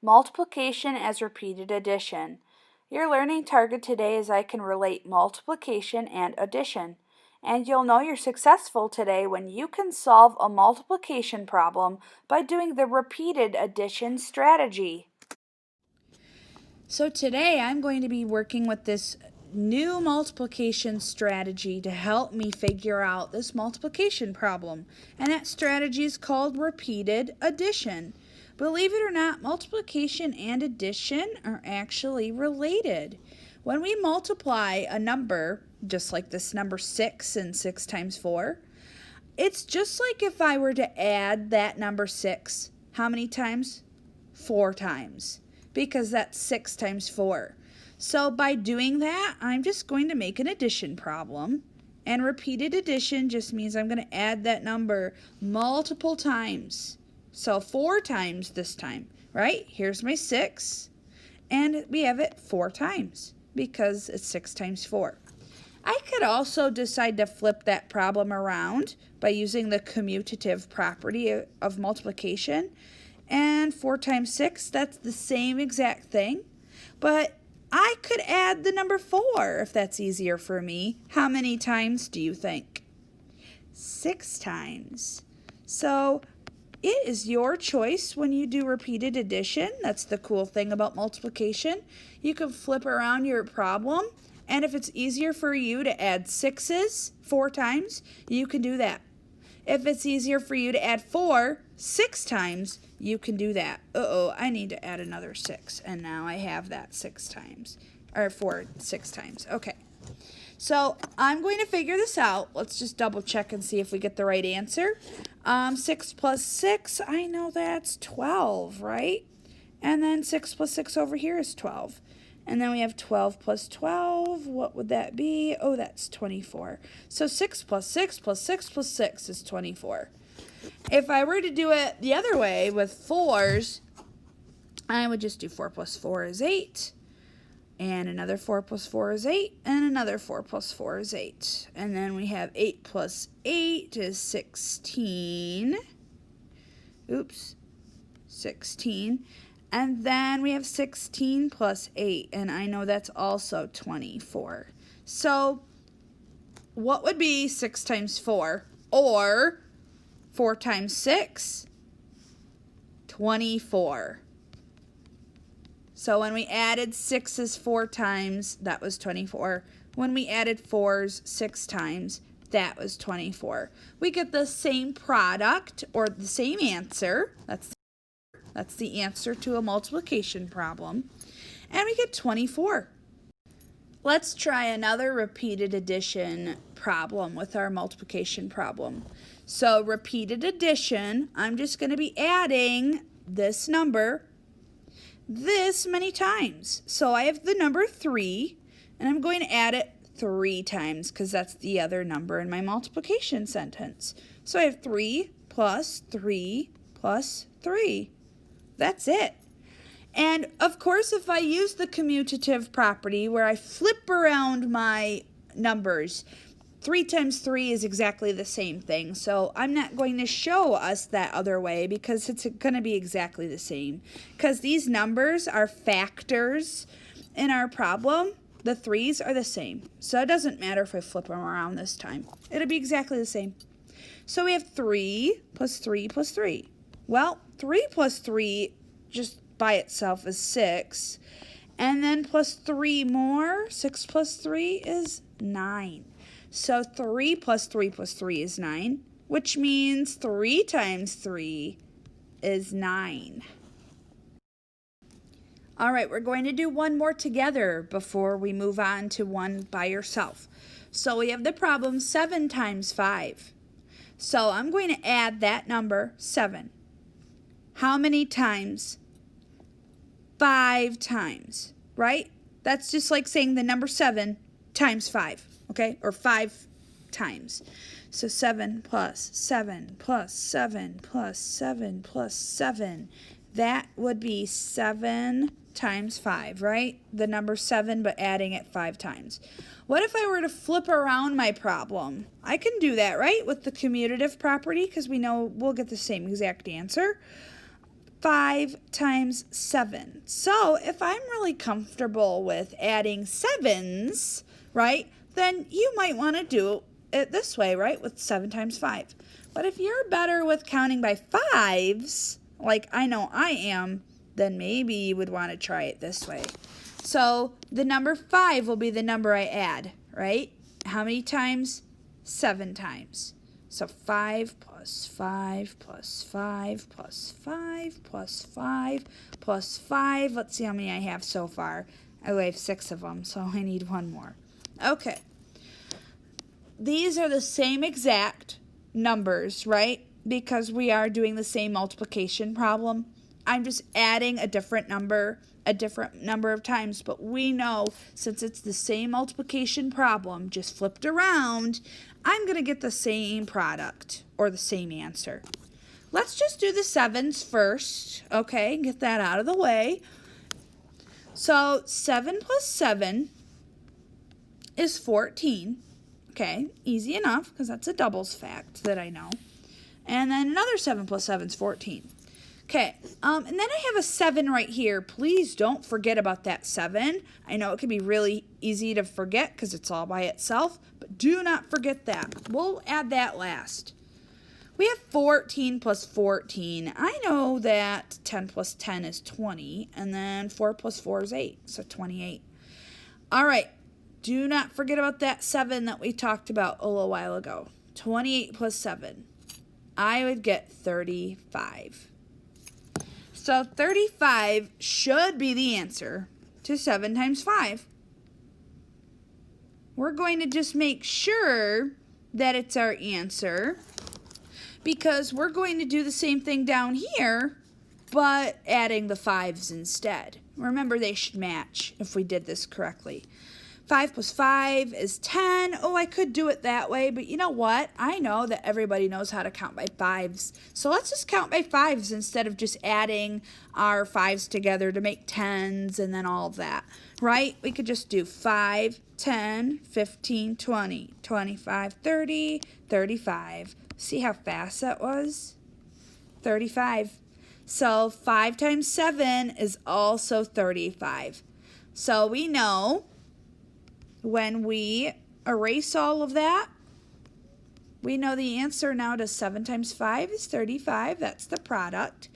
multiplication as repeated addition. Your learning target today is I can relate multiplication and addition. And you'll know you're successful today when you can solve a multiplication problem by doing the repeated addition strategy. So today I'm going to be working with this new multiplication strategy to help me figure out this multiplication problem. And that strategy is called repeated addition. Believe it or not, multiplication and addition are actually related. When we multiply a number, just like this number 6 and 6 times 4, it's just like if I were to add that number 6. How many times? 4 times. Because that's 6 times 4. So by doing that, I'm just going to make an addition problem. And repeated addition just means I'm going to add that number multiple times. So 4 times this time, right? Here's my 6. And we have it 4 times because it's 6 times 4. I could also decide to flip that problem around by using the commutative property of multiplication. And 4 times 6, that's the same exact thing. But I could add the number 4 if that's easier for me. How many times do you think? 6 times. So it is your choice when you do repeated addition. That's the cool thing about multiplication. You can flip around your problem, and if it's easier for you to add 6's 4 times, you can do that. If it's easier for you to add 4 6 times, you can do that. I need to add another 6, and now I have that 6 times, or 4 6 times. Okay. So I'm going to figure this out. Let's just double check and see if we get the right answer. 6 plus 6, I know that's 12, right? And then 6 plus 6 over here is 12. And then we have 12 plus 12. What would that be? Oh, that's 24. So 6 plus 6 plus 6 plus 6 is 24. If I were to do it the other way with 4s, I would just do 4 plus 4 is 8. And another 4 plus 4 is 8. And another 4 plus 4 is 8. And then we have 8 plus 8 is 16. Oops. 16. And then we have 16 plus 8. And I know that's also 24. So what would be 6 times 4? Or 4 times 6? 24. So when we added 6's 4 times, that was 24. When we added 4's 6 times, that was 24. We get the same product, or the same answer. That's the answer to a multiplication problem. And we get 24. Let's try another repeated addition problem with our multiplication problem. So repeated addition, I'm just going to be adding this number this many times. So I have the number 3, and I'm going to add it 3 times because that's the other number in my multiplication sentence. So I have 3 plus 3 plus 3. That's it. And of course, if I use the commutative property where I flip around my numbers, 3 times 3 is exactly the same thing. So I'm not going to show us that other way because it's going to be exactly the same. Because these numbers are factors in our problem. The 3's are the same. So it doesn't matter if I flip them around this time. It'll be exactly the same. So we have 3 plus 3 plus 3. Well, 3 plus 3 just by itself is 6. And then plus 3 more, 6 plus 3 is 9. So 3 plus 3 plus 3 is 9, which means 3 times 3 is 9. All right, we're going to do one more together before we move on to one by yourself. So we have the problem 7 times 5. So I'm going to add that number 7. How many times? 5 times, right? That's just like saying the number 7 times 5. Okay, or 5 times. So 7 plus 7 plus 7 plus 7 plus 7. That would be 7 times 5, right? The number 7, but adding it 5 times. What if I were to flip around my problem? I can do that, right? With the commutative property, because we know we'll get the same exact answer. 5 times 7. So if I'm really comfortable with adding 7s, right, then you might want to do it this way, right, with 7 times 5. But if you're better with counting by 5s, like I know I am, then maybe you would want to try it this way. So the number 5 will be the number I add, right? How many times? 7 times. So 5 plus 5 plus 5 plus 5 plus 5 plus 5. Let's see how many I have so far. I have 6 of them, so I need one more. Okay. These are the same exact numbers, right? Because we are doing the same multiplication problem. I'm just adding a different number of times, but we know since it's the same multiplication problem, just flipped around, I'm going to get the same product or the same answer. Let's just do the 7s first, okay, get that out of the way. So 7 plus 7 is 14. Okay, easy enough because that's a doubles fact that I know. And then another 7 plus 7 is 14. Okay, and then I have a 7 right here. Please don't forget about that 7. I know it can be really easy to forget because it's all by itself, but do not forget that. We'll add that last. We have 14 plus 14. I know that 10 plus 10 is 20, and then 4 plus 4 is 8, so 28. All right, do not forget about that 7 that we talked about a little while ago. 28 plus 7. I would get 35. So 35 should be the answer to 7 times 5. We're going to just make sure that it's our answer because we're going to do the same thing down here, but adding the 5s instead. Remember, they should match if we did this correctly. 5 plus 5 is 10. Oh, I could do it that way, but you know what? I know that everybody knows how to count by 5s. So let's just count by 5s instead of just adding our 5s together to make 10s and then all of that, right? We could just do 5, 10, 15, 20, 25, 30, 35. See how fast that was? 35. So 5 times 7 is also 35. So we know when we erase all of that, we know the answer now to 7 times 5 is 35. That's the product.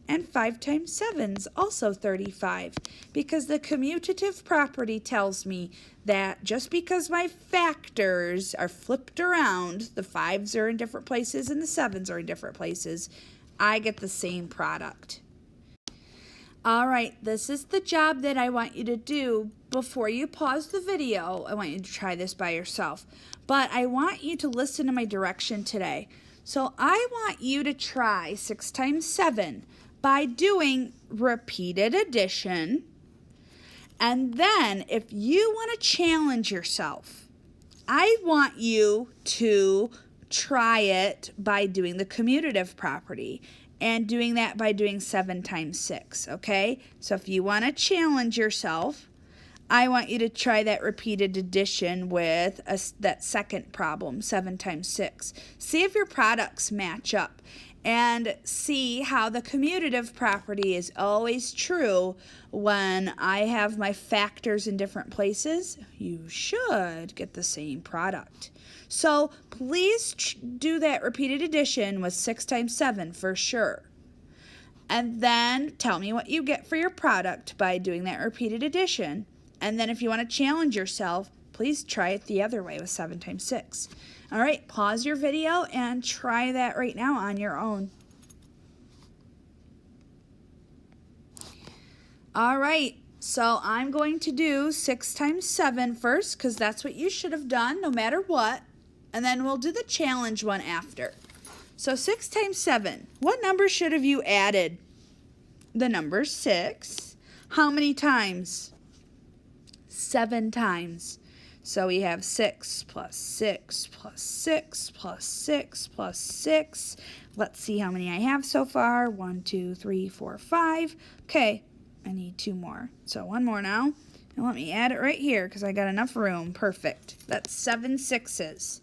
And 5 times 7 is also 35. Because the commutative property tells me that just because my factors are flipped around, the 5s are in different places and the 7s are in different places, I get the same product. All right, this is the job that I want you to do. Before you pause the video, I want you to try this by yourself. But I want you to listen to my direction today. So I want you to try 6 times 7 by doing repeated addition. And then if you want to challenge yourself, I want you to try it by doing the commutative property. And doing that by doing 7 times 6, okay? So if you want to challenge yourself, I want you to try that repeated addition with that second problem, 7 times 6. See if your products match up and see how the commutative property is always true when I have my factors in different places. You should get the same product. So please do that repeated addition with 6 times 7 for sure. And then tell me what you get for your product by doing that repeated addition. And then if you want to challenge yourself, please try it the other way with 7 times 6. All right, pause your video and try that right now on your own. All right, so I'm going to do 6 times 7 first because that's what you should have done no matter what. And then we'll do the challenge one after. So 6 times 7. What number should have you added? The number 6. How many times? 7 times. So we have 6 plus 6 plus 6 plus 6 plus 6. Let's see how many I have so far. 1, 2, 3, 4, 5. Okay, I need 2 more. So 1 more now. And let me add it right here because I got enough room. Perfect. That's 7 6s.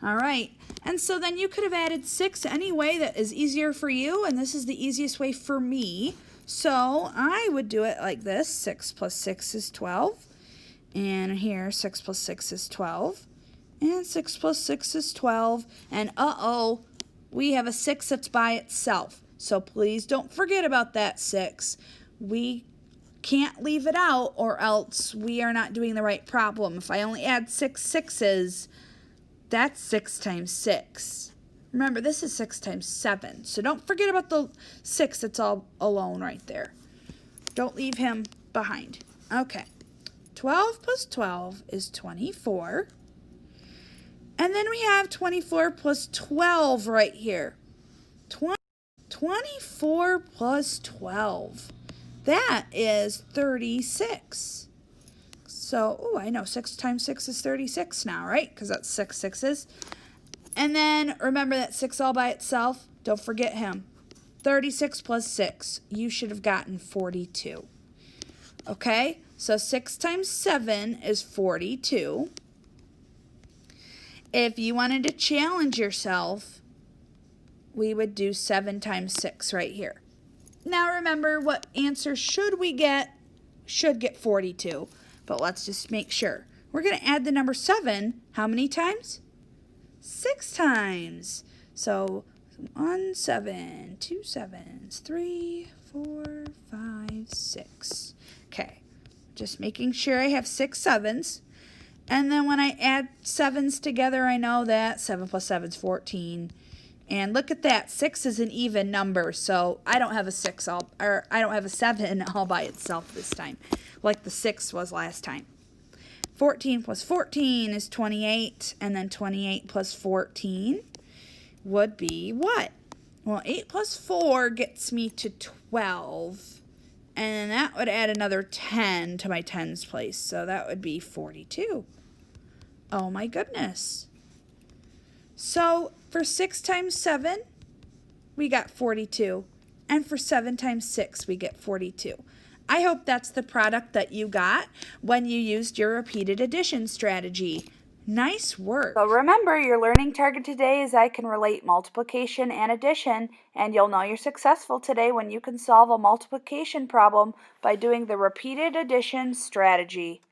All right, and so then you could have added 6 any way that is easier for you, and this is the easiest way for me. So I would do it like this. 6 plus 6 is 12. And here, 6 plus 6 is 12. And 6 plus 6 is 12. And uh-oh, we have a 6 that's by itself. So please don't forget about that 6. We can't leave it out or else we are not doing the right problem. If I only add 6 sixes, that's 6 times 6. Remember, this is 6 times 7. So don't forget about the 6 that's all alone right there. Don't leave him behind. Okay. 12 plus 12 is 24. And then we have 24 plus 12 right here. 24 plus 12. That is 36. So, oh, I know 6 times 6 is 36 now, right? Because that's 6 sixes. And then remember that 6 all by itself. Don't forget him. 36 plus 6. You should have gotten 42. Okay? So 6 times 7 is 42. If you wanted to challenge yourself, we would do 7 times 6 right here. Now remember, what answer should we get? Should get 42. But let's just make sure. We're going to add the number 7 how many times? 6 times. So 1 7, 2 sevens, 3, 4, 5, 6. Okay. Just making sure I have 6 sevens. And then when I add sevens together, I know that 7 plus 7 is 14. And look at that, 6 is an even number, so I don't have a 7 all by itself this time, like the 6 was last time. 14 plus 14 is 28, and then 28 plus 14 would be what? Well, 8 plus 4 gets me to 12, and that would add another 10 to my tens place, so that would be 42. Oh my goodness. So for 6 times 7, we got 42. And for 7 times 6, we get 42. I hope that's the product that you got when you used your repeated addition strategy. Nice work. So remember, your learning target today is I can relate multiplication and addition, and you'll know you're successful today when you can solve a multiplication problem by doing the repeated addition strategy.